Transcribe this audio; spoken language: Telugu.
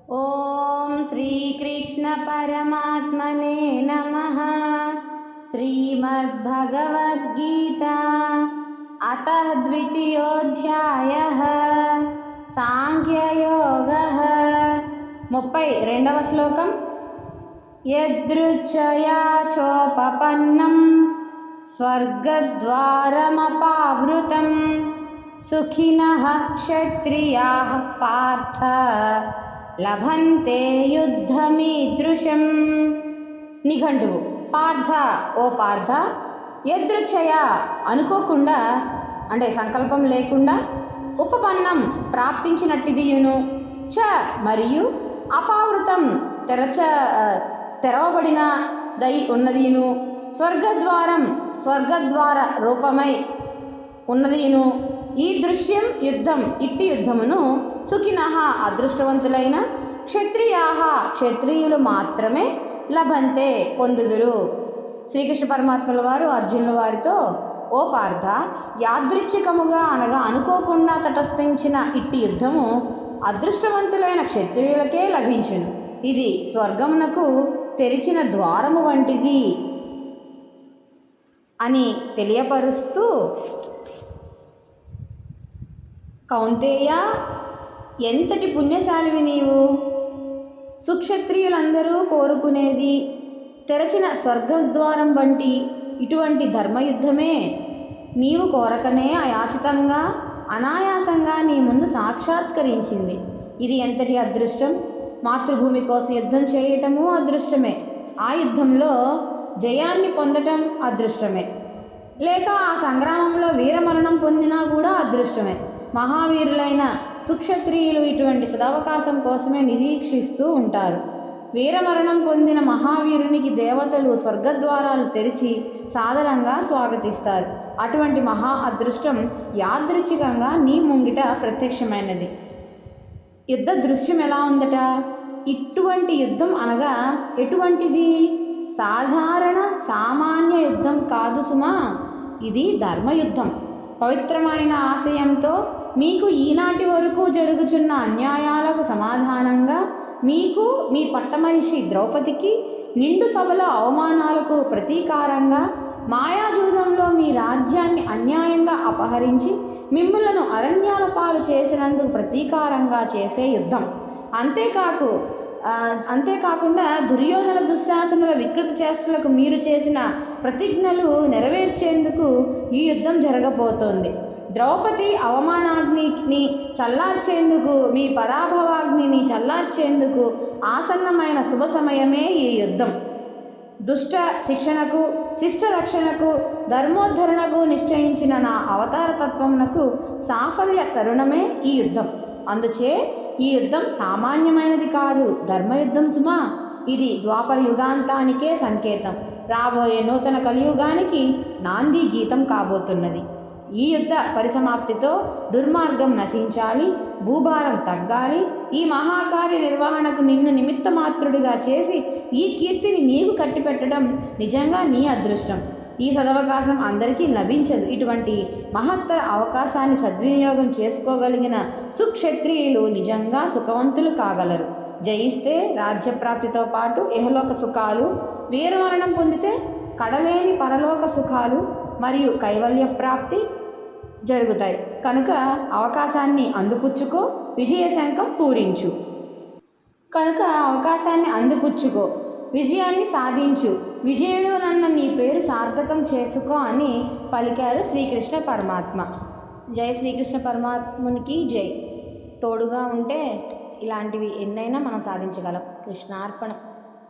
ఓం శ్రీకృష్ణ పరమాత్మనే నమః. శ్రీమద్భగవద్గీత అతః ద్వితీయోధ్యాయః సాంఖ్యయోగః. 32వ శ్లోకం. యదృచ్ఛయా చోపపన్నం స్వర్గద్వారమపావృతం సుఖినః క్షత్రియాః పార్థ లభంతే యుద్ధమీదృశం. నిఘంటువు. పార్థ, ఓ పార్థ, యదృచ్ఛయ అనుకోకుండా అంటే సంకల్పం లేకుండా, ఉపపన్నం ప్రాప్తించినట్టిదియును, చ మరియు అపావృతం తెరవబడిన దై ఉన్నదియును, స్వర్గద్వారం స్వర్గద్వార రూపమై ఉన్నదియును, ఈ దృశ్యం యుద్ధం ఇట్టి యుద్ధమును సుఖినః అదృష్టవంతులైన క్షత్రియాః క్షత్రియులు మాత్రమే లభంతే పొందుదురు. శ్రీకృష్ణ పరమాత్మల వారు అర్జునుల వారితో, ఓ పార్థ, యాదృచ్ఛికముగా అనగా అనుకోకుండా తటస్థించిన ఇట్టి యుద్ధము అదృష్టవంతులైన క్షత్రియులకే లభించును. ఇది స్వర్గమునకు తెరిచిన ద్వారము వంటిది అని తెలియపరుస్తూ, కౌంతేయ, ఎంతటి పుణ్యశాలివి నీవు! సుక్షత్రియులందరూ కోరుకునేది తెరచిన స్వర్గద్వారం వంటి ఇటువంటి ధర్మయుద్ధమే నీవు కోరకనే అయాచితంగా అనాయాసంగా నీ ముందు సాక్షాత్కరించింది. ఇది ఎంతటి అదృష్టం! మాతృభూమి కోసం యుద్ధం చేయటము అదృష్టమే, ఆ యుద్ధంలో జయాన్ని పొందటం అదృష్టమే, లేక ఆ సంగ్రామంలో వీరమరణం పొందినా కూడా అదృష్టమే. మహావీరులైన సుక్షత్రియులు ఇటువంటి సదవకాశం కోసమే నిరీక్షిస్తూ ఉంటారు. వీరమరణం పొందిన మహావీరునికి దేవతలు స్వర్గద్వారాలు తెరిచి సాదరంగా స్వాగతిస్తారు. అటువంటి మహా అదృష్టం యాదృచ్ఛికంగా నీ ముంగిట ప్రత్యక్షమైనది. యుద్ధ దృశ్యం ఎలా ఉందట? ఇటువంటి యుద్ధం అనగా ఎటువంటిది? సాధారణ సామాన్య యుద్ధం కాదు సుమా, ఇది ధర్మయుద్ధం. పవిత్రమైన ఆశయంతో మీకు ఈనాటి వరకు జరుగుచున్న అన్యాయాలకు సమాధానంగా, మీకు మీ పట్టమహిషి ద్రౌపదికి నిండు సభలో అవమానాలకు ప్రతీకారంగా, మాయాజూదంలో మీ రాజ్యాన్ని అన్యాయంగా అపహరించి మిమ్ములను అరణ్యాల పాలు చేసినందుకు ప్రతీకారంగా చేసే యుద్ధం. అంతేకాకుండా దుర్యోధన దుశ్శాసనుల వికృత చేష్టలకు మీరు చేసిన ప్రతిజ్ఞలు నెరవేర్చేందుకు ఈ యుద్ధం జరగబోతోంది. ద్రౌపది అవమానాగ్నిని చల్లార్చేందుకు, మీ పరాభవాగ్నిని చల్లార్చేందుకు ఆసన్నమైన శుభ సమయమే ఈ యుద్ధం. దుష్ట శిక్షణకు, శిష్ట రక్షణకు, ధర్మోద్ధరణకు నిశ్చయించిన నా అవతారతత్వమునకు సాఫల్య తరుణమే ఈ యుద్ధం. అందుచే ఈ యుద్ధం సామాన్యమైనది కాదు, ధర్మయుద్ధం సుమా. ఇది ద్వాపర యుగాంతానికే సంకేతం, రాబోయే నూతన కలియుగానికి నాంది గీతం కాబోతున్నది. ఈ యుద్ధ పరిసమాప్తితో దుర్మార్గం నశించాలి, భూభారం తగ్గాలి. ఈ మహాకార్య నిర్వహణకు నిన్ను నిమిత్తమాత్రుడిగా చేసి ఈ కీర్తిని నీకు కట్టిపెట్టడం నిజంగా నీ అదృష్టం. ఈ సదవకాశం అందరికీ లభించదు. ఇటువంటి మహత్తర అవకాశాన్ని సద్వినియోగం చేసుకోగలిగిన సుక్షత్రియులు నిజంగా సుఖవంతులు కాగలరు. జయిస్తే రాజ్యప్రాప్తితో పాటు ఇహలోక సుఖాలు, వీరమరణం పొందితే కడలేని పరలోక సుఖాలు మరియు కైవల్య ప్రాప్తి జరుగుతాయి. కనుక అవకాశాన్ని అందిపుచ్చుకో, విజయశంఖం పూరించు. విజయాన్ని సాధించు. విజయుడు నన్న నీ పేరు సార్థకం చేసుకో అని పలికారు శ్రీకృష్ణ పరమాత్మ. జై శ్రీకృష్ణ పరమాత్మునికి జై. తోడుగా ఉంటే ఇలాంటివి ఎన్నైనా మనం సాధించగలం. కృష్ణార్పణ.